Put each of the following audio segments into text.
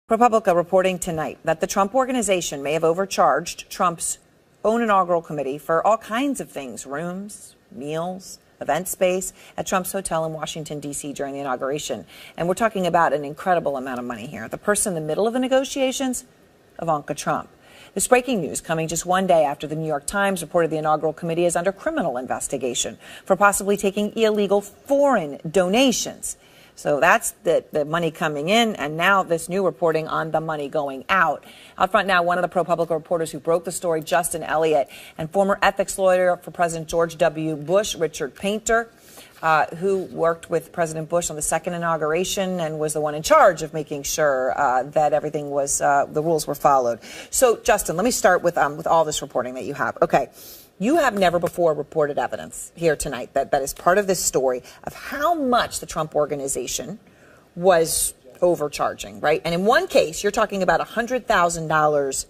ProPublica reporting tonight that the Trump Organization may have overcharged Trump's own inaugural committee for all kinds of things: rooms, meals, event space at Trump's hotel in Washington, D.C. during the inauguration. And we're talking about an incredible amount of money here. The person in the middle of the negotiations, Ivanka Trump. This breaking news coming just one day after the New York Times reported the inaugural committee is under criminal investigation for possibly taking illegal foreign donations. So that's the money coming in, and now this new reporting on the money going out. Out front now, one of the ProPublica reporters who broke the story, Justin Elliott, and former ethics lawyer for President George W. Bush, Richard Painter, who worked with President Bush on the second inauguration and was the one in charge of making sure that everything was, the rules were followed. So, Justin, let me start with all this reporting that you have. Okay. You have never before reported evidence here tonight that is part of this story of how much the Trump Organization was overcharging, right? And in one case, you're talking about $100,000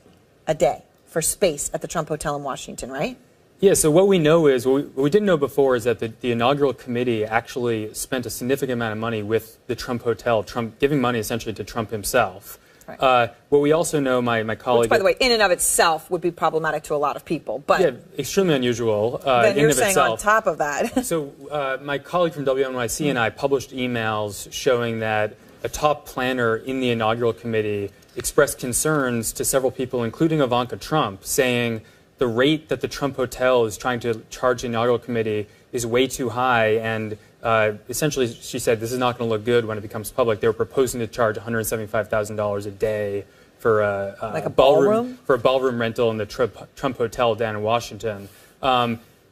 a day for space at the Trump Hotel in Washington, right? Yeah, so what we know is, what we didn't know before is that the inaugural committee actually spent a significant amount of money with the Trump Hotel, Trump giving money essentially to Trump himself. Right. What we also know, my colleague... Which, by the way, in and of itself would be problematic to a lot of people, but... Yeah, extremely unusual then you're in and of saying itself. On top of that... So my colleague from NYT and I published emails showing that a top planner in the inaugural committee expressed concerns to several people, including Ivanka Trump, saying the rate that the Trump Hotel is trying to charge the inaugural committee is way too high, and essentially, she said, this is not going to look good when it becomes public. They were proposing to charge $175,000 a day for like a ballroom rental in the Trump Hotel down in Washington.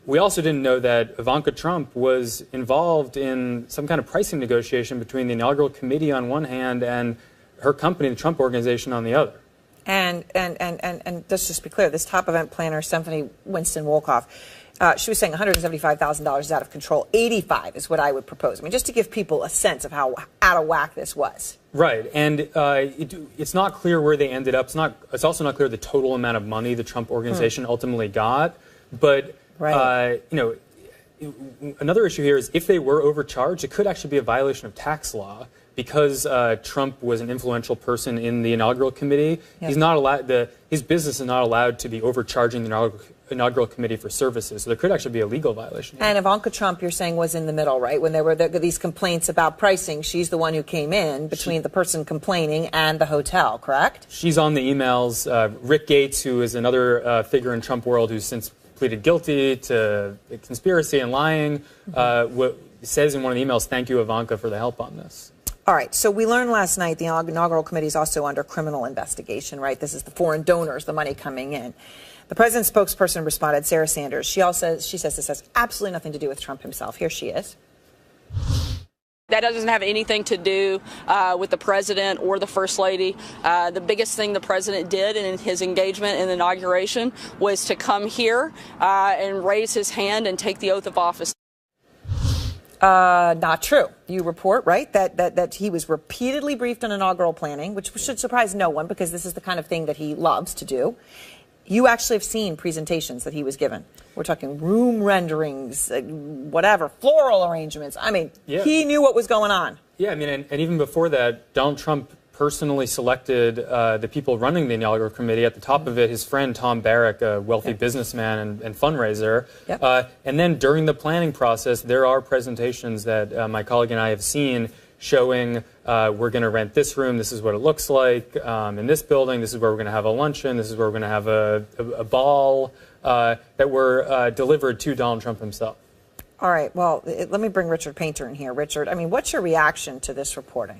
We also didn't know that Ivanka Trump was involved in some kind of pricing negotiation between the inaugural committee on one hand and her company, the Trump Organization, on the other. And let's just be clear, this top event planner, Stephanie Winston Wolkoff, she was saying $175,000 is out of control. 85 is what I would propose. I mean, just to give people a sense of how out of whack this was. Right, and it's not clear where they ended up. It's also not clear the total amount of money the Trump Organization ultimately got. But right. You know, another issue here is if they were overcharged, it could actually be a violation of tax law. Because Trump was an influential person in the inaugural committee, yep. He's not allowed. His business is not allowed to be overcharging the inaugural committee for services. So there could actually be a legal violation here. And Ivanka Trump, you're saying, was in the middle, right? When there were these complaints about pricing, she's the one who came in between the person complaining and the hotel, correct? She's on the emails. Rick Gates, who is another figure in Trump world who's since pleaded guilty to conspiracy and lying, says in one of the emails, "Thank you, Ivanka, for the help on this." All right, so we learned last night the inaugural committee is also under criminal investigation, right? This is the foreign donors, the money coming in. The president's spokesperson responded, Sarah Sanders. She says this has absolutely nothing to do with Trump himself. Here she is. That doesn't have anything to do with the president or the first lady. The biggest thing the president did in his engagement in the inauguration was to come here and raise his hand and take the oath of office. Not true. You report, right, that he was repeatedly briefed on inaugural planning, which should surprise no one because this is the kind of thing that he loves to do. You actually have seen presentations that he was given. We're talking room renderings, whatever, floral arrangements. I mean, yeah. He knew what was going on. Yeah, I mean, and even before that, Donald Trump personally selected the people running the inaugural committee. At the top of it, his friend Tom Barrack, a wealthy businessman and fundraiser. Yep. And then during the planning process, there are presentations that my colleague and I have seen showing we're going to rent this room, this is what it looks like, in this building, this is where we're going to have a luncheon, this is where we're going to have a ball, that were delivered to Donald Trump himself. All right, well, let me bring Richard Painter in here. Richard, I mean, what's your reaction to this reporting?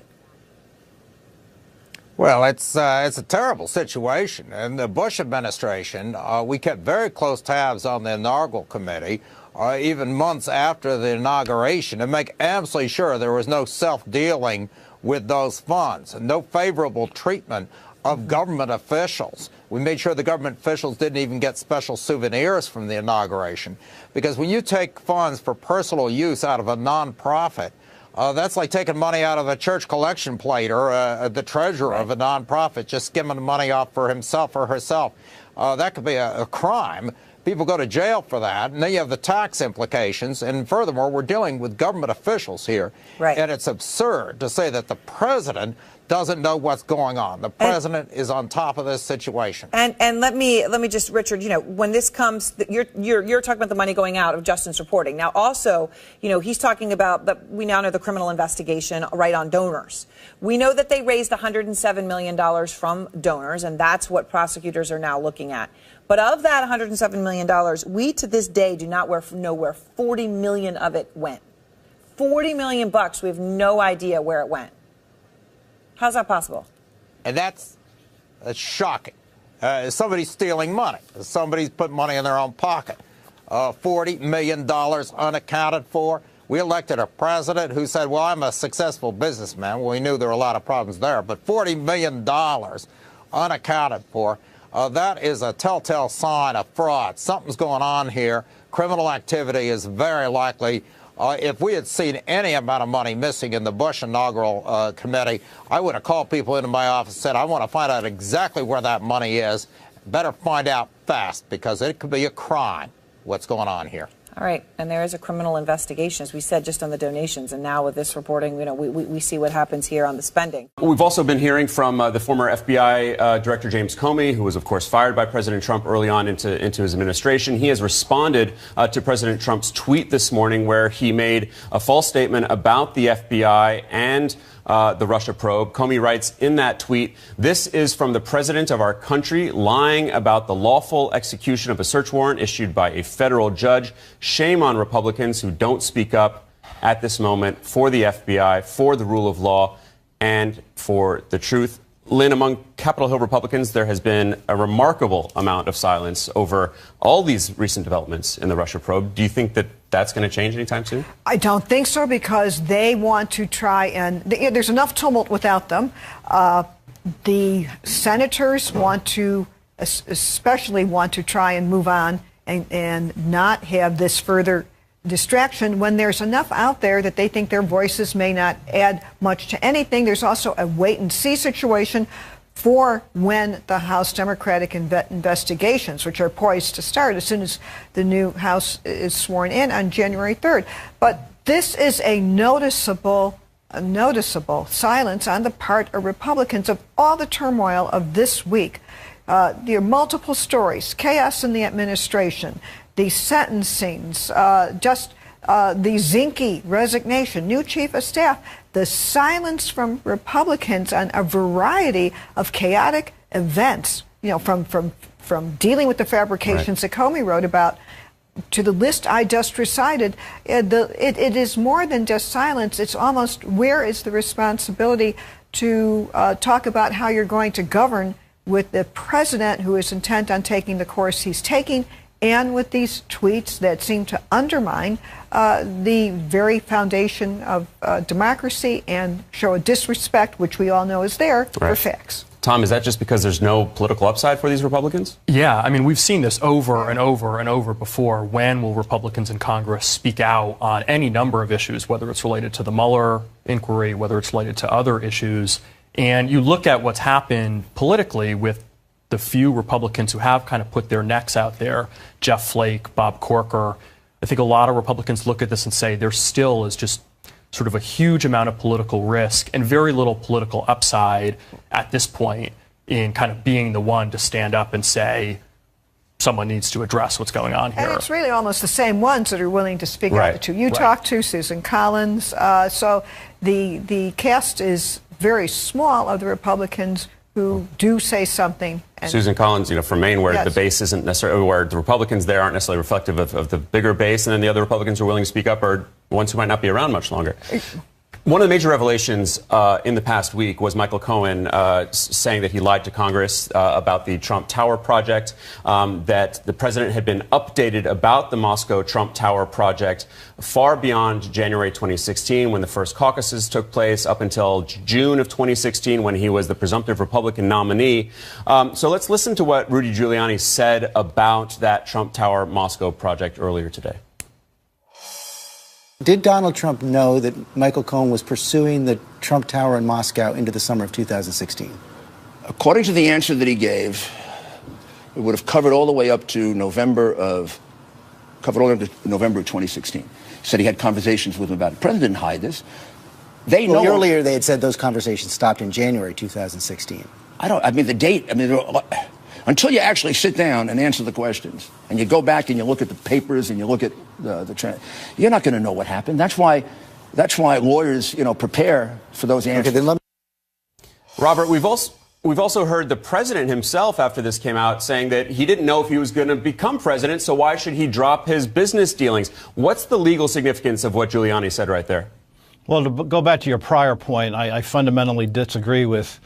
Well, it's a terrible situation. In the Bush administration, we kept very close tabs on the inaugural committee, even months after the inauguration, to make absolutely sure there was no self-dealing with those funds and no favorable treatment of government officials. We made sure the government officials didn't even get special souvenirs from the inauguration, because when you take funds for personal use out of a nonprofit, that's like taking money out of a church collection plate or the treasurer of a nonprofit, just skimming money off for himself or herself. That could be a crime. People go to jail for that, and then you have the tax implications. And furthermore, we're dealing with government officials here. Right. And it's absurd to say that the president doesn't know what's going on. The president is on top of this situation. And let me just, Richard, you know, when this comes, you're talking about the money going out of Justin's reporting. Now, also, you know, he's talking about we now know the criminal investigation right on donors. We know that they raised $107 million from donors, and that's what prosecutors are now looking at. But of that $107 million, we to this day do not know where 40 million of it went. 40 million bucks. We have no idea where it went. How's that possible? And that's shocking. Somebody's stealing money. Somebody's put money in their own pocket. $40 million unaccounted for. We elected a president who said, well, I'm a successful businessman. Well, we knew there were a lot of problems there. But $40 million unaccounted for, that is a telltale sign of fraud. Something's going on here. Criminal activity is very likely. If we had seen any amount of money missing in the Bush Inaugural Committee, I would have called people into my office and said, I want to find out exactly where that money is. Better find out fast, because it could be a crime, what's going on here. All right. And there is a criminal investigation, as we said, just on the donations. And now with this reporting, you know, we see what happens here on the spending. We've also been hearing from the former FBI Director James Comey, who was, of course, fired by President Trump early on into his administration. He has responded to President Trump's tweet this morning, where he made a false statement about the FBI and the Russia probe. Comey writes in that tweet, "This is from the president of our country lying about the lawful execution of a search warrant issued by a federal judge. Shame on Republicans who don't speak up at this moment for the FBI, for the rule of law, and for the truth." Lynn, among Capitol Hill Republicans, there has been a remarkable amount of silence over all these recent developments in the Russia probe. Do you think that that's going to change anytime soon? I don't think so, because they want to try and there's enough tumult without them. The senators want to, especially want to try and move on and not have this further distraction when there's enough out there that they think their voices may not add much to anything. There's also a wait-and-see situation for when the House Democratic investigations, which are poised to start as soon as the new House is sworn in on January 3rd. But this is a noticeable silence on the part of Republicans of all the turmoil of this week. There are multiple stories, chaos in the administration, the sentencings, the Zinke resignation, new chief of staff, the silence from Republicans on a variety of chaotic events, you know, from dealing with the fabrications that Comey wrote about to the list I just recited. It is more than just silence. It's almost, where is the responsibility to talk about how you're going to govern with the president who is intent on taking the course he's taking, and with these tweets that seem to undermine the very foundation of democracy and show a disrespect, which we all know is there, for facts. Tom, is that just because there's no political upside for these Republicans? Yeah, I mean, we've seen this over and over and over before. When will Republicans in Congress speak out on any number of issues, whether it's related to the Mueller inquiry, whether it's related to other issues? And you look at what's happened politically with the few Republicans who have kind of put their necks out there, Jeff Flake, Bob Corker. I think a lot of Republicans look at this and say there still is just sort of a huge amount of political risk and very little political upside at this point in kind of being the one to stand up and say someone needs to address what's going on here. And it's really almost the same ones that are willing to speak out to. You talked to Susan Collins. So the cast is very small of the Republicans who do say something. And Susan Collins, you know, from Maine, where the base isn't necessarily, where the Republicans there aren't necessarily reflective of the bigger base, and then the other Republicans who are willing to speak up are ones who might not be around much longer. One of the major revelations in the past week was Michael Cohen saying that he lied to Congress about the Trump Tower project, that the president had been updated about the Moscow Trump Tower project far beyond January 2016, when the first caucuses took place, up until June of 2016, when he was the presumptive Republican nominee. So let's listen to what Rudy Giuliani said about that Trump Tower Moscow project earlier today. Did Donald Trump know that Michael Cohen was pursuing the Trump Tower in Moscow into the summer of 2016? According to the answer that he gave, it would have covered all the way up to November of 2016. He said he had conversations with him about it. The president didn't hide this. They know. Earlier they had said those conversations stopped in January 2016. The date, until you actually sit down and answer the questions, and you go back and you look at the papers and you look at you're not going to know what happened. That's why lawyers, prepare for those answers. Okay, then Robert, we've also heard the president himself after this came out saying that he didn't know if he was going to become president, so why should he drop his business dealings? What's the legal significance of what Giuliani said right there? Well, to go back to your prior point, I fundamentally disagree with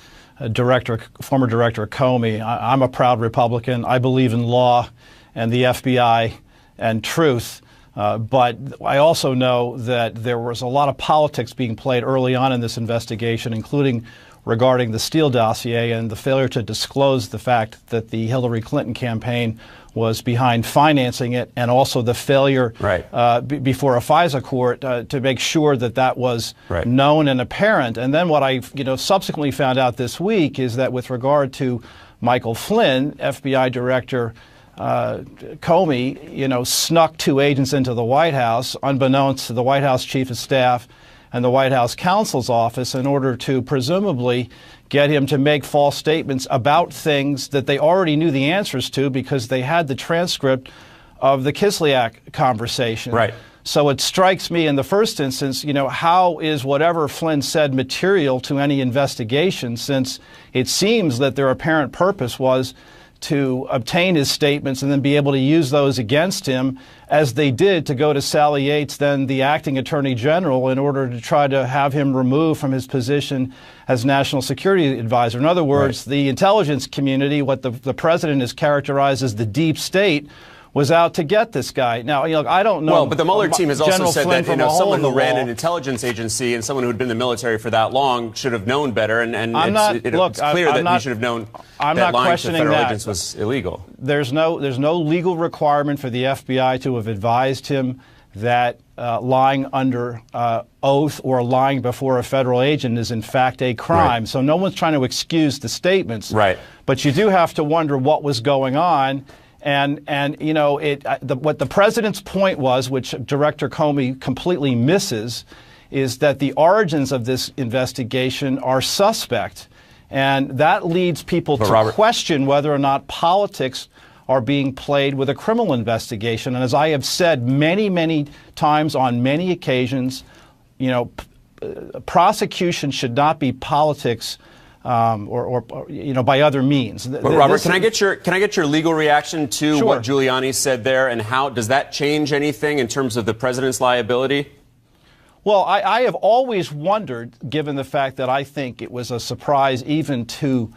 former Director Comey. I'm a proud Republican. I believe in law and the FBI and truth. But I also know that there was a lot of politics being played early on in this investigation, including regarding the Steele dossier and the failure to disclose the fact that the Hillary Clinton campaign was behind financing it, and also the failure before a FISA court to make sure that that was known and apparent. And then what I subsequently found out this week is that with regard to Michael Flynn, FBI Director Comey, snuck 2 agents into the White House, unbeknownst to the White House Chief of Staff and the White House counsel's office, in order to presumably get him to make false statements about things that they already knew the answers to because they had the transcript of the Kislyak conversation. Right. So it strikes me in the first instance, how is whatever Flynn said material to any investigation, since it seems that their apparent purpose was to obtain his statements and then be able to use those against him, as they did to go to Sally Yates, then the acting attorney general, in order to try to have him removed from his position as national security advisor. In other words, the intelligence community, what the president has characterized as the deep state, was out to get this guy. Now, I don't know. Well, but the Mueller team has also General said Flynn that someone who ran law. an intelligence agency and someone who had been in the military for that long should have known better. And it's clear that he should have known that lying to federal agents was illegal. There's no legal requirement for the FBI to have advised him that lying under oath or lying before a federal agent is in fact a crime. So no one's trying to excuse the statements. Right. But you do have to wonder what was going on. And what the president's point was, which Director Comey completely misses, is that the origins of this investigation are suspect. And that leads people to question whether or not politics are being played with a criminal investigation. And as I have said many, many times on many occasions, prosecution should not be politics or by other means. But Robert, can I get your legal reaction to what Giuliani said there, and how does that change anything in terms of the president's liability? Well, I have always wondered, given the fact that I think it was a surprise even to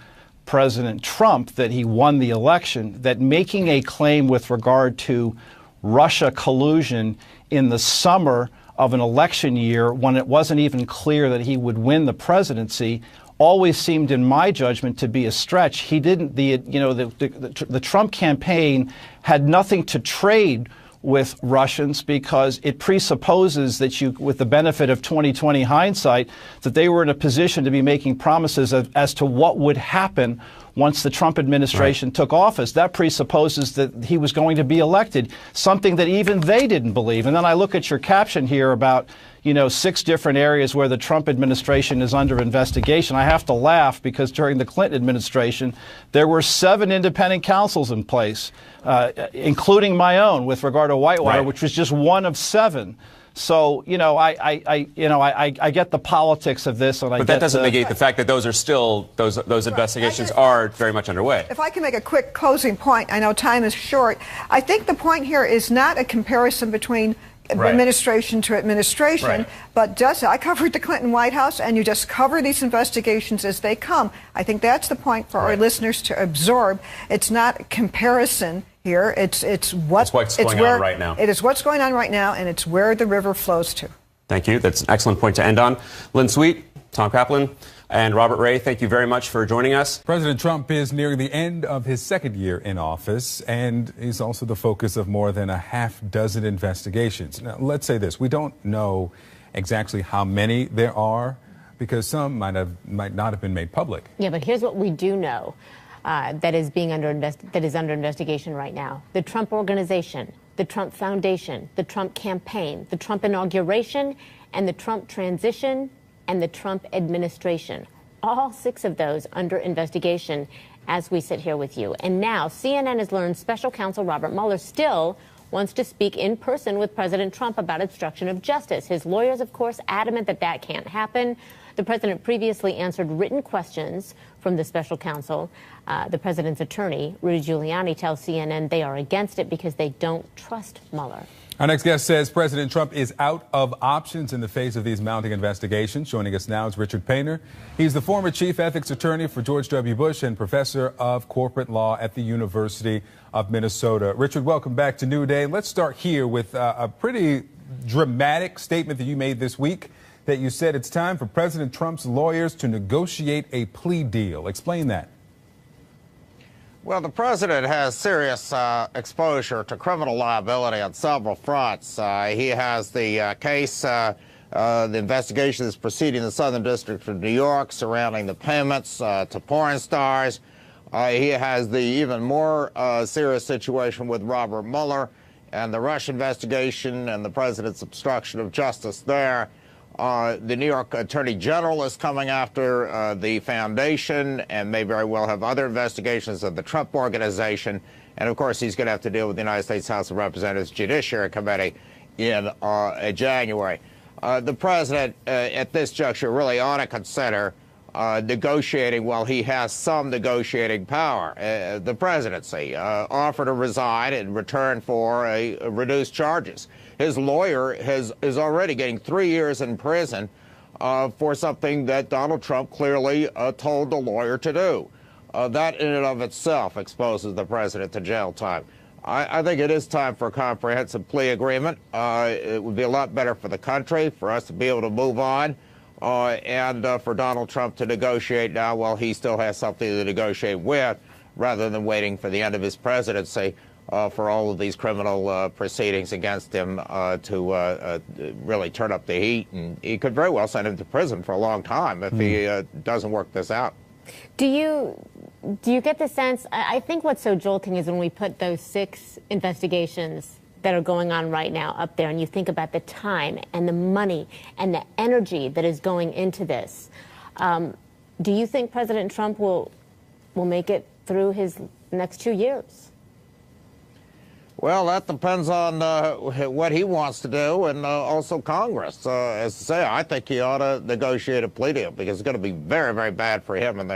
President Trump that he won the election, that making a claim with regard to Russia collusion in the summer of an election year, when it wasn't even clear that he would win the presidency, always seemed, in my judgment, to be a stretch. He didn't. The Trump campaign had nothing to trade with Russians because it presupposes that with the benefit of 2020 hindsight, that they were in a position to be making promises as to what would happen once the Trump administration took office. That presupposes that he was going to be elected, something that even they didn't believe. And then I look at your caption here about 6 different areas where the Trump administration is under investigation. I have to laugh because during the Clinton administration, there were 7 independent counsels in place, including my own with regard to Whitewater, which was just one of 7. So, I get the politics of this, but that doesn't negate the fact that those are still those investigations are very much underway. If I can make a quick closing point, I know time is short. I think the point here is not a comparison between administration to administration, but I covered the Clinton White House, and you just cover these investigations as they come. I think that's the point for our listeners to absorb. It's not a comparison here. It's what's going on right now. It is what's going on right now, and it's where the river flows to. Thank you. That's an excellent point to end on. Lynn Sweet, Tom Kaplan, and Robert Ray, thank you very much for joining us. President Trump is nearing the end of his 2nd year in office, and is also the focus of more than a half-dozen investigations. Now, let's say this. We don't know exactly how many there are, because some might not have been made public. Yeah, but here's what we do know that is under investigation right now. The Trump Organization, the Trump Foundation, the Trump Campaign, the Trump Inauguration, and the Trump Transition and the Trump administration. All 6 of those under investigation as we sit here with you. And now CNN has learned special counsel Robert Mueller still wants to speak in person with President Trump about obstruction of justice. His lawyers, of course, adamant that that can't happen. The president previously answered written questions from the special counsel. The president's attorney, Rudy Giuliani, tells CNN they are against it because they don't trust Mueller. Our next guest says President Trump is out of options in the face of these mounting investigations. Joining us now is Richard Painter. He's the former chief ethics attorney for George W. Bush and professor of corporate law at the University of Minnesota. Richard, welcome back to New Day. Let's start here with a pretty dramatic statement that you made this week, that you said it's time for President Trump's lawyers to negotiate a plea deal. Explain that. Well, the president has serious exposure to criminal liability on several fronts. He has the case, the investigation that's proceeding in the Southern District of New York surrounding the payments to porn stars. He has the even more serious situation with Robert Mueller and the Russia investigation and the president's obstruction of justice there. The New York Attorney General is coming after the foundation and may very well have other investigations of the Trump Organization. And, of course, he's going to have to deal with the United States House of Representatives Judiciary Committee in January. The president, at this juncture, really ought to consider negotiating while he has some negotiating power. The presidency offered to resign in return for reduced charges. His lawyer is already getting 3 years in prison for something that Donald Trump clearly told the lawyer to do. That in and of itself exposes the president to jail time. I think it is time for a comprehensive plea agreement. It would be a lot better for the country, for us to be able to move on, and for Donald Trump to negotiate now while he still has something to negotiate with, rather than waiting for the end of his presidency for all of these criminal proceedings against him to really turn up the heat. And he could very well send him to prison for a long time if he doesn't work this out. Do you get the sense, I think what's so jolting is when we put those 6 investigations that are going on right now up there, and you think about the time and the money and the energy that is going into this. Do you think President Trump will make it through his next 2 years? Well, that depends on what he wants to do, and also Congress. As I say, I think he ought to negotiate a plea deal because it's going to be very, very bad for him in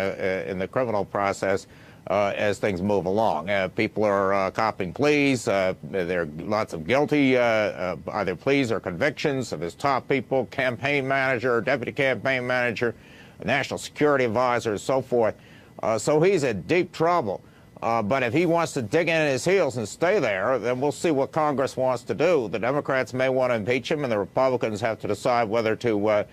the criminal process as things move along. People are copping pleas. There are lots of guilty either pleas or convictions of his top people, campaign manager, deputy campaign manager, national security advisor, and so forth. So he's in deep trouble. But if he wants to dig in his heels and stay there, then we'll see what Congress wants to do. The Democrats may want to impeach him, and the Republicans have to decide whether to,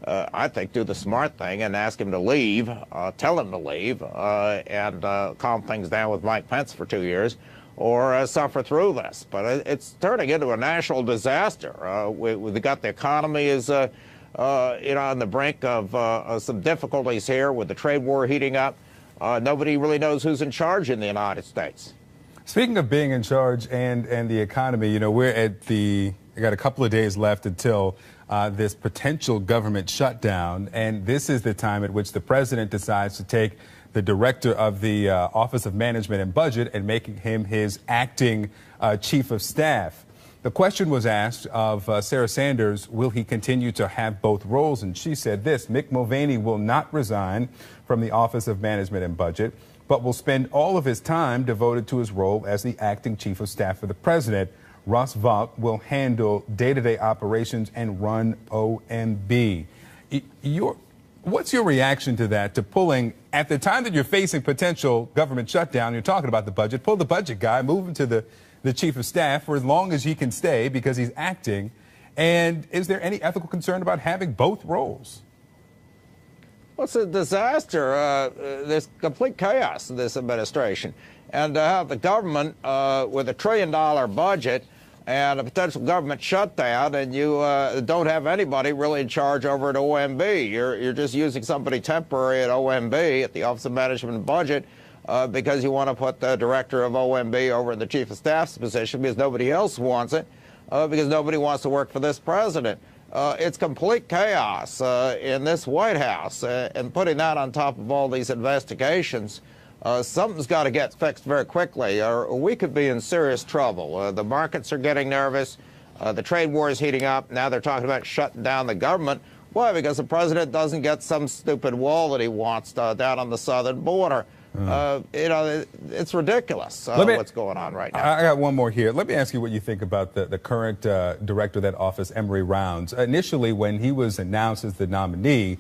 I think, do the smart thing and ask him to leave, tell him to leave, and calm things down with Mike Pence for 2 years, or suffer through this. But it's turning into a national disaster. We've got the economy is, on the brink of some difficulties here with the trade war heating up. Nobody really knows who's in charge in the United States. Speaking of being in charge and the economy, we're got a couple of days left until this potential government shutdown, and this is the time at which the president decides to take the director of the Office of Management and Budget and making him his acting chief of staff. The question was asked of Sarah Sanders, will he continue to have both roles? And she said this: Mick Mulvaney will not resign from the Office of Management and Budget, but will spend all of his time devoted to his role as the acting chief of staff for the president. Russ Vought will handle day-to-day operations and run OMB. What's your reaction to that, to pulling, at the time that you're facing potential government shutdown, you're talking about the budget, pull the budget guy, move him to the chief of staff for as long as he can stay because he's acting? And is there any ethical concern about having both roles? Well, it's a disaster. There's complete chaos in this administration. And to have the government with $1 trillion budget and a potential government shutdown, and you don't have anybody really in charge over at OMB. You're just using somebody temporary at OMB, at the Office of Management and Budget, because you want to put the director of OMB over in the chief of staff's position because nobody else wants it, because nobody wants to work for this president. it's complete chaos in this White House, and putting that on top of all these investigations, something's got to get fixed very quickly, or we could be in serious trouble. The markets are getting nervous. The trade war is heating up. Now they're talking about shutting down the government. Why? Because the president doesn't get some stupid wall that he wants down on the southern border. It's ridiculous what's going on right now. I got one more here. Let me ask you what you think about the current director of that office, Emory Rounds. Initially, when he was announced as the nominee,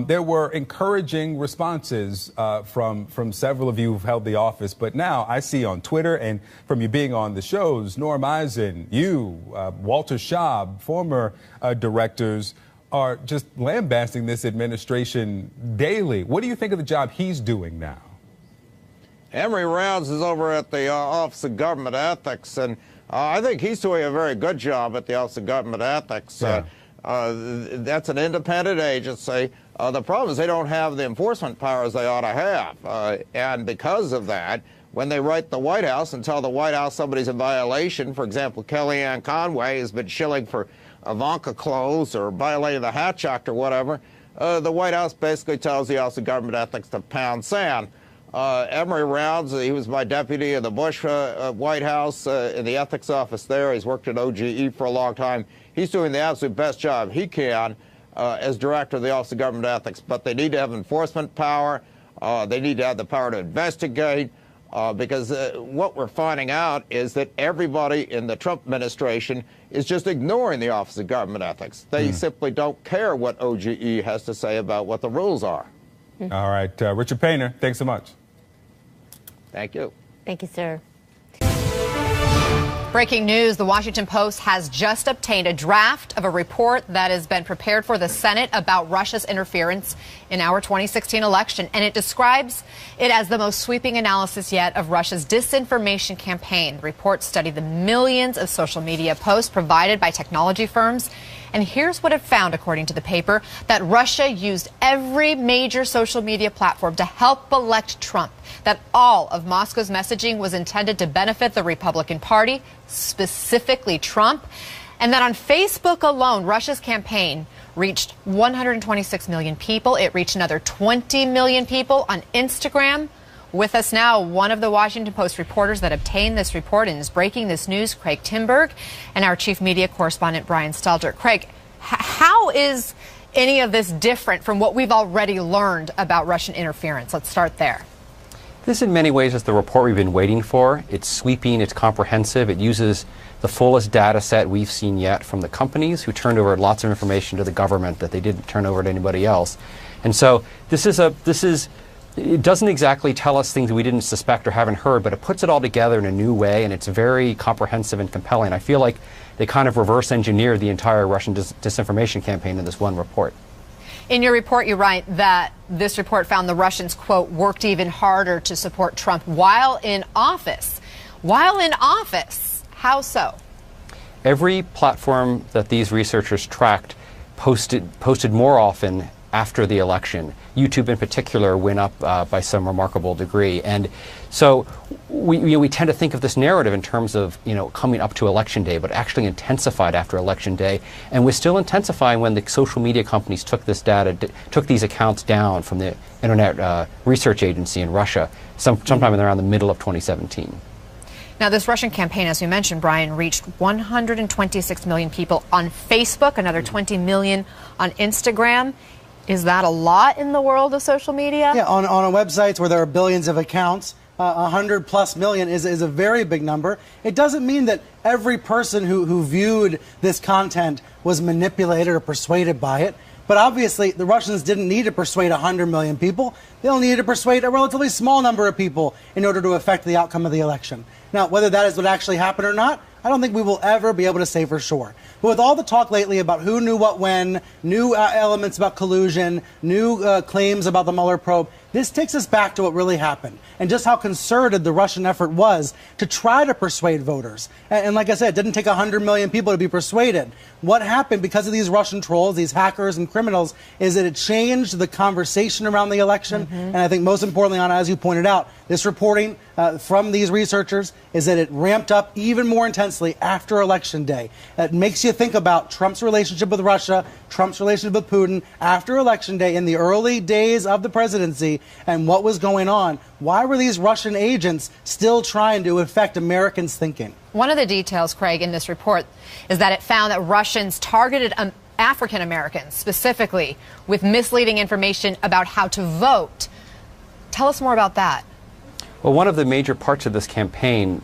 there were encouraging responses from several of you who've held the office. But now I see on Twitter and from you being on the shows, Norm Eisen, you, Walter Schaub, former directors, are just lambasting this administration daily. What do you think of the job he's doing now? Emory Rounds is over at the Office of Government Ethics, and I think he's doing a very good job at the Office of Government Ethics. Yeah. That's an independent agency. The problem is they don't have the enforcement powers they ought to have, and because of that, when they write the White House and tell the White House somebody's in violation, for example, Kellyanne Conway has been shilling for Ivanka clothes or violating the Hatch Act or whatever, the White House basically tells the Office of Government Ethics to pound sand. Emory Rounds, he was my deputy in the Bush White House in the ethics office there. He's worked at OGE for a long time. He's doing the absolute best job he can as director of the Office of Government Ethics, but they need to have enforcement power. They need to have the power to investigate because what we're finding out is that everybody in the Trump administration is just ignoring the Office of Government Ethics. They simply don't care what OGE has to say about what the rules are. All right, Richard Painter, thanks so much. Thank you. Thank you, sir. Breaking news, the Washington Post has just obtained a draft of a report that has been prepared for the Senate about Russia's interference in our 2016 election, and it describes it as the most sweeping analysis yet of Russia's disinformation campaign. The report studied the millions of social media posts provided by technology firms. And here's what it found, according to the paper, that Russia used every major social media platform to help elect Trump, that all of Moscow's messaging was intended to benefit the Republican Party, specifically Trump, and that on Facebook alone, Russia's campaign reached 126 million people. It reached another 20 million people on Instagram. With us now, one of the Washington Post reporters that obtained this report and is breaking this news, Craig Timberg, and our chief media correspondent, Brian Stelter. Craig, how is any of this different from what we've already learned about Russian interference? Let's start there. This in many ways is the report we've been waiting for. It's sweeping, it's comprehensive, it uses the fullest data set we've seen yet from the companies who turned over lots of information to the government that they didn't turn over to anybody else. And so it doesn't exactly tell us things we didn't suspect or haven't heard, but it puts it all together in a new way, and it's very comprehensive and compelling. I feel like they kind of reverse engineered the entire Russian disinformation campaign in this one report. In your report, you write that this report found the Russians, quote, worked even harder to support Trump while in office. While in office, how so? Every platform that these researchers tracked posted more often after the election. YouTube in particular went up by some remarkable degree. And so we tend to think of this narrative in terms of, coming up to Election Day, but actually intensified after Election Day, and was still intensifying when the social media companies took this data, took these accounts down from the Internet Research Agency in Russia sometime around the middle of 2017. Now, this Russian campaign, as you mentioned, Brian, reached 126 million people on Facebook, another 20 million on Instagram. Is that a lot in the world of social media? Yeah, on websites where there are billions of accounts, 100+ million is a very big number. It doesn't mean that every person who viewed this content was manipulated or persuaded by it. But obviously, the Russians didn't need to persuade 100 million people. They only needed to persuade a relatively small number of people in order to affect the outcome of the election. Now, whether that is what actually happened or not, I don't think we will ever be able to say for sure. But with all the talk lately about who knew what when, new elements about collusion, new claims about the Mueller probe, This takes us back to what really happened and just how concerted the Russian effort was to try to persuade voters. And like I said, it didn't take 100 million people to be persuaded. What happened because of these Russian trolls, these hackers and criminals, is that it changed the conversation around the election. And I think most importantly, Anna, as you pointed out, this reporting from these researchers is that it ramped up even more intensely after Election Day. It makes you think about Trump's relationship with Russia, Trump's relationship with Putin after Election Day in the early days of the presidency and what was going on. Why were these Russian agents still trying to affect Americans' thinking? One of the details, Craig, in this report is that it found that Russians targeted African Americans specifically with misleading information about how to vote. Tell us more about that. Well, one of the major parts of this campaign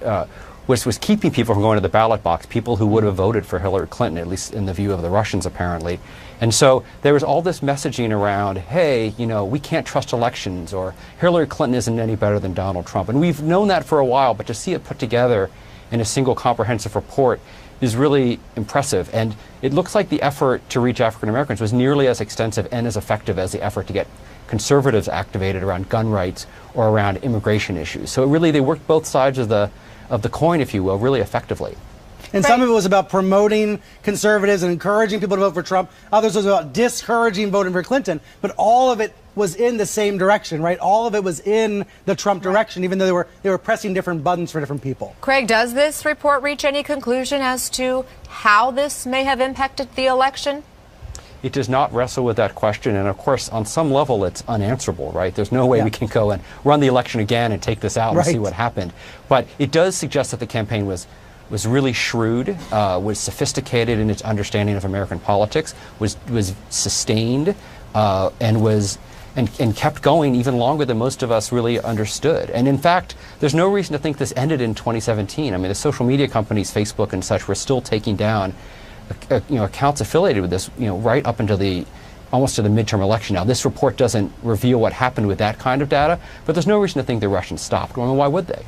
was keeping people from going to the ballot box, people who would have voted for Hillary Clinton, at least in the view of the Russians, apparently. And so there was all this messaging around, hey, you know, we can't trust elections, or Hillary Clinton isn't any better than Donald Trump. And we've known that for a while, but to see it put together in a single comprehensive report is really impressive. And it looks like the effort to reach African Americans was nearly as extensive and as effective as the effort to get conservatives activated around gun rights or around immigration issues. So really, they worked both sides of the coin, if you will, really effectively. And some of it was about promoting conservatives and encouraging people to vote for Trump. Others was about discouraging voting for Clinton. But all of it was in the same direction, right? All of it was in the Trump direction, even though they were pressing different buttons for different people. Craig, does this report reach any conclusion as to how this may have impacted the election? It does not wrestle with that question, and of course, on some level, it's unanswerable, right? There's no way we can go and run the election again and take this out and see what happened. But it does suggest that the campaign was really shrewd, was sophisticated in its understanding of American politics, was sustained, and kept going even longer than most of us really understood. And in fact, there's no reason to think this ended in 2017. I mean, the social media companies, Facebook and such, were still taking down accounts affiliated with this, right up into almost to the midterm election. Now, this report doesn't reveal what happened with that kind of data, but there's no reason to think the Russians stopped. I mean, why would they?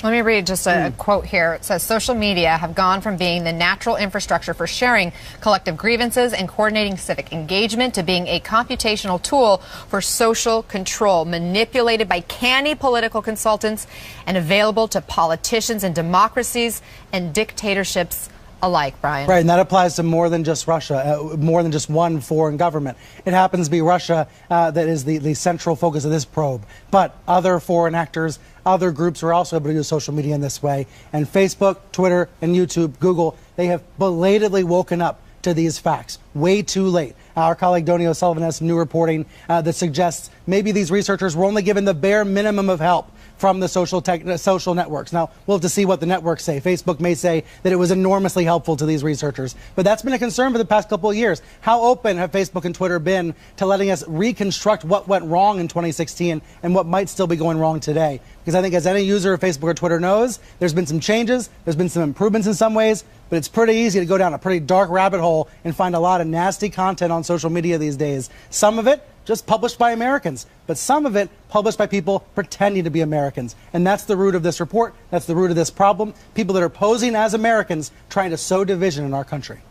Let me read just a quote here. It says, social media have gone from being the natural infrastructure for sharing collective grievances and coordinating civic engagement to being a computational tool for social control, manipulated by canny political consultants and available to politicians and democracies and dictatorships alike, Brian. Right, and that applies to more than just Russia, more than just one foreign government. It happens to be Russia that is the central focus of this probe. But other foreign actors, other groups are also able to use social media in this way. And Facebook, Twitter, and YouTube, Google, they have belatedly woken up to these facts way too late. Our colleague Donnie O'Sullivan has some new reporting that suggests maybe these researchers were only given the bare minimum of help from the social networks. Now, we'll have to see what the networks say. Facebook may say that it was enormously helpful to these researchers, but that's been a concern for the past couple of years. How open have Facebook and Twitter been to letting us reconstruct what went wrong in 2016 and what might still be going wrong today? Because I think as any user of Facebook or Twitter knows, there's been some changes, there's been some improvements in some ways, but it's pretty easy to go down a pretty dark rabbit hole and find a lot of nasty content on social media these days. Some of it just published by Americans, but some of it published by people pretending to be Americans. And that's the root of this report. That's the root of this problem. People that are posing as Americans trying to sow division in our country.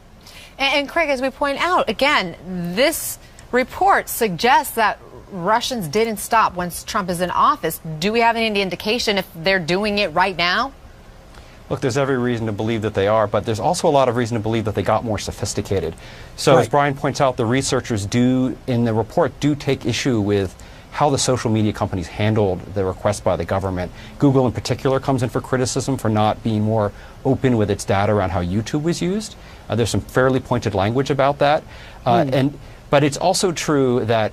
And Craig, as we point out, again, this report suggests that Russians didn't stop once Trump is in office. Do we have any indication if they're doing it right now? Look, there's every reason to believe that they are, but there's also a lot of reason to believe that they got more sophisticated. So as Brian points out, the researchers in the report take issue with how the social media companies handled the request by the government. Google in particular comes in for criticism for not being more open with its data around how YouTube was used. There's some fairly pointed language about that. But it's also true that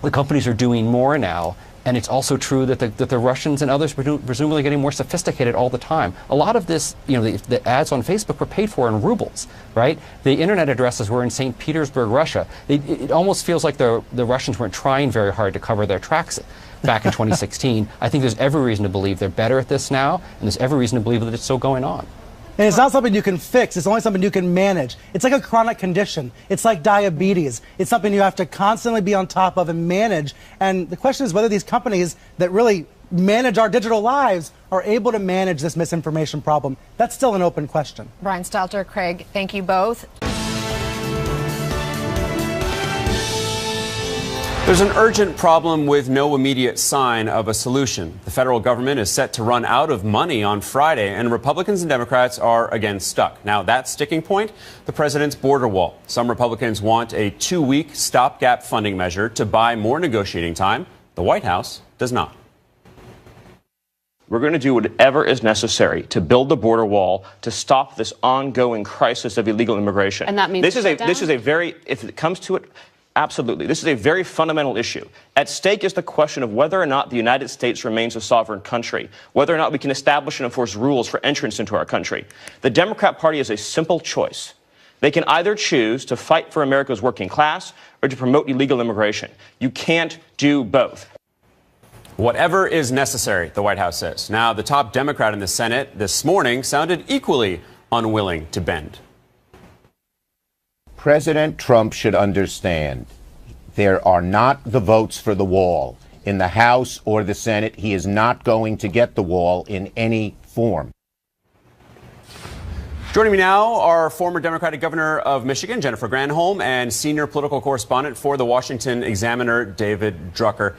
the companies are doing more now. And it's also true that the Russians and others were presumably getting more sophisticated all the time. A lot of this, the ads on Facebook were paid for in rubles, right? The internet addresses were in St. Petersburg, Russia. It almost feels like the Russians weren't trying very hard to cover their tracks back in 2016. I think there's every reason to believe they're better at this now, and there's every reason to believe that it's still going on. And it's not something you can fix. It's only something you can manage. It's like a chronic condition. It's like diabetes. It's something you have to constantly be on top of and manage. And the question is whether these companies that really manage our digital lives are able to manage this misinformation problem. That's still an open question. Brian Stelter, Craig, thank you both. There's an urgent problem with no immediate sign of a solution. The federal government is set to run out of money on Friday, and Republicans and Democrats are again stuck. Now, that sticking point, the president's border wall. Some Republicans want a 2-week stopgap funding measure to buy more negotiating time. The White House does not. We're going to do whatever is necessary to build the border wall to stop this ongoing crisis of illegal immigration. And that means this is a very, if it comes to it, absolutely. This is a very fundamental issue. At stake is the question of whether or not the United States remains a sovereign country, whether or not we can establish and enforce rules for entrance into our country. The Democrat Party has a simple choice. They can either choose to fight for America's working class or to promote illegal immigration. You can't do both. Whatever is necessary, the White House says. Now, the top Democrat in the Senate this morning sounded equally unwilling to bend. President Trump should understand there are not the votes for the wall in the House or the Senate. He is not going to get the wall in any form. Joining me now are former Democratic Governor of Michigan, Jennifer Granholm, and senior political correspondent for the Washington Examiner, David Drucker.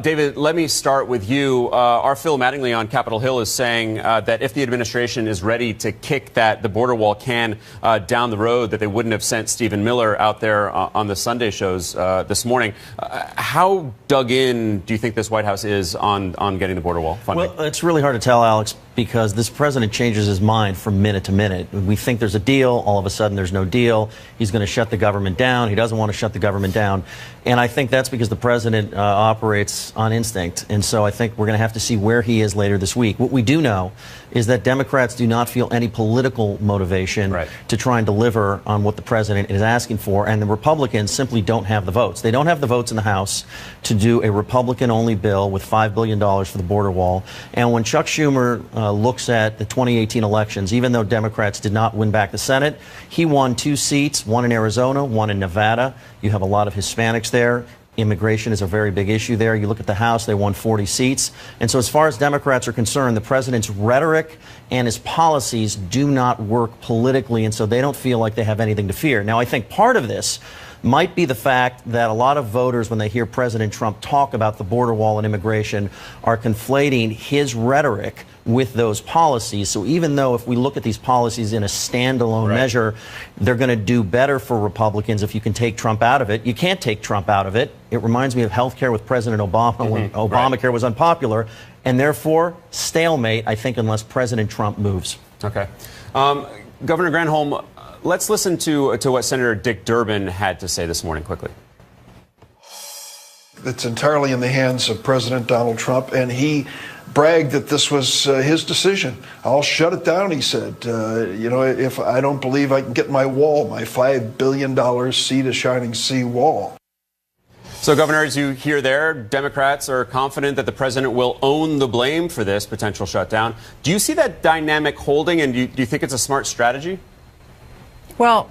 David, let me start with you. Our Phil Mattingly on Capitol Hill is saying that if the administration is ready to kick the border wall can down the road, that they wouldn't have sent Stephen Miller out there on the Sunday shows this morning. How dug in do you think this White House is on getting the border wall funding? Well, it's really hard to tell, Alex, because this president changes his mind from minute to minute. We think there's a deal. All of a sudden, there's no deal. He's going to shut the government down. He doesn't want to shut the government down. And I think that's because the president operates on instinct. And so I think we're going to have to see where he is later this week. What we do know is that Democrats do not feel any political motivation to try and deliver on what the president is asking for. And the Republicans simply don't have the votes. They don't have the votes in the House to do a Republican-only bill with $5 billion for the border wall. And when Chuck Schumer looks at the 2018 elections, even though Democrats did not win back the Senate, he won 2 seats, one in Arizona, one in Nevada. You have a lot of Hispanics there. Immigration is a very big issue there. You look at the House, they won 40 seats. And so as far as Democrats are concerned, the president's rhetoric and his policies do not work politically, and so they don't feel like they have anything to fear. Now, I think part of this might be the fact that a lot of voters, when they hear President Trump talk about the border wall and immigration, are conflating his rhetoric with those policies. So even though if we look at these policies in a standalone measure, they're going to do better for Republicans if you can take Trump out of it. You can't take Trump out of it. It reminds me of health care with President Obama when Obamacare was unpopular. And therefore, stalemate, I think, unless President Trump moves. Okay. Governor Granholm, let's listen to what Senator Dick Durbin had to say this morning quickly. It's entirely in the hands of President Donald Trump, and he bragged that this was his decision. I'll shut it down, he said. If I don't believe I can get my wall, my $5 billion sea to shining sea wall. So, Governor, as you hear there, Democrats are confident that the president will own the blame for this potential shutdown. Do you see that dynamic holding, and do you think it's a smart strategy? Well,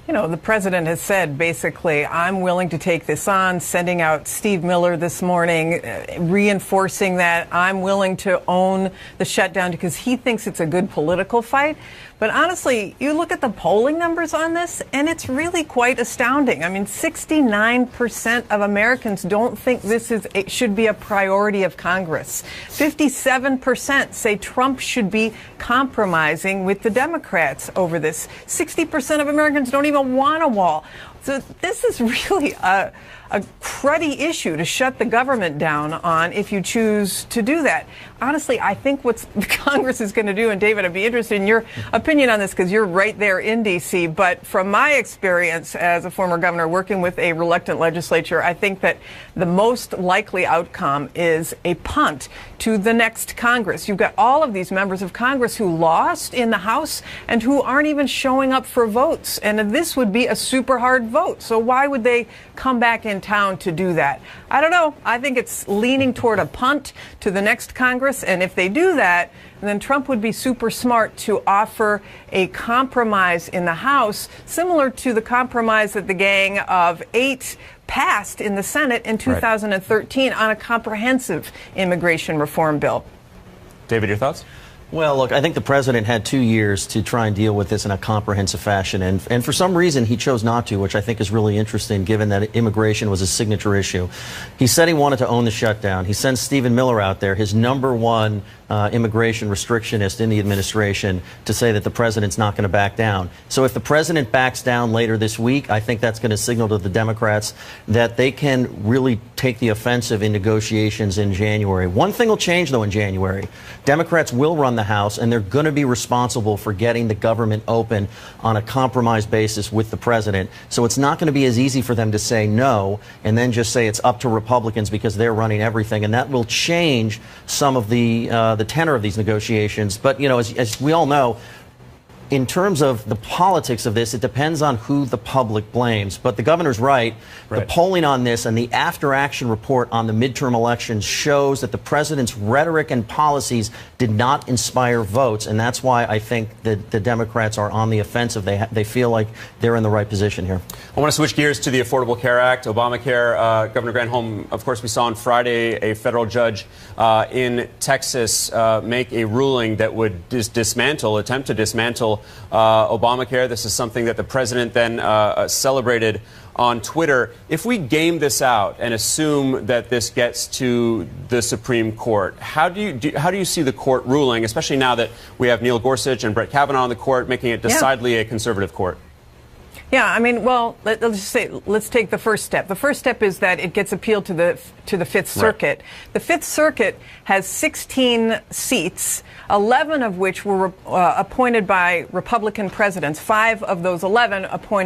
the president has said, basically, I'm willing to take this on, sending out Steve Miller this morning, reinforcing that I'm willing to own the shutdown because he thinks it's a good political fight. But honestly, you look at the polling numbers on this, and it's really quite astounding. I mean, 69% of Americans don't think it should be a priority of Congress. 57% say Trump should be compromising with the Democrats over this. 60% of Americans don't even want a wall. So this is really a cruddy issue to shut the government down on if you choose to do that. Honestly, I think what Congress is going to do, and David, I'd be interested in your opinion on this because you're right there in D.C., but from my experience as a former governor working with a reluctant legislature, I think that the most likely outcome is a punt to the next Congress. You've got all of these members of Congress who lost in the House and who aren't even showing up for votes, and this would be a super hard vote. So why would they come back in town to do that? I don't know. I think it's leaning toward a punt to the next Congress. And if they do that, then Trump would be super smart to offer a compromise in the House, similar to the compromise that the Gang of 8 passed in the Senate in 2013 on a comprehensive immigration reform bill. David, your thoughts? Well, look, I think the president had 2 years to try and deal with this in a comprehensive fashion, and for some reason he chose not to, which I think is really interesting given that immigration was a signature issue. He said he wanted to own the shutdown. He sends Stephen Miller out there, his #1 immigration restrictionist in the administration, to say that the president's not going to back down. So if the president backs down later this week, I think that's going to signal to the Democrats that they can really take the offensive in negotiations in January. One thing will change, though, in January. Democrats will run the House, and they're going to be responsible for getting the government open on a compromise basis with the president. So it's not going to be as easy for them to say no and then just say it's up to Republicans because they're running everything. And that will change some of the tenor of these negotiations. But, you know, as we all know, in terms of the politics of this, it depends on who the public blames. But the governor's right. The polling on this and the after-action report on the midterm elections shows that the president's rhetoric and policies did not inspire votes. And that's why I think that the Democrats are on the offensive. They feel like they're in the right position here. I want to switch gears to the Affordable Care Act, Obamacare. Governor Granholm, of course, we saw on Friday a federal judge in Texas make a ruling that would attempt to dismantle Obamacare. This is something that the president then celebrated on Twitter. If we game this out and assume that this gets to the Supreme Court, how do you see the court ruling, especially now that we have Neil Gorsuch and Brett Kavanaugh on the court, making it decidedly a conservative court? Yeah, I mean, well, let's take the first step. The first step is that it gets appealed to the Fifth Circuit. Right. The Fifth Circuit has 16 seats, 11 of which were appointed by Republican presidents. 5 of those 11 appointed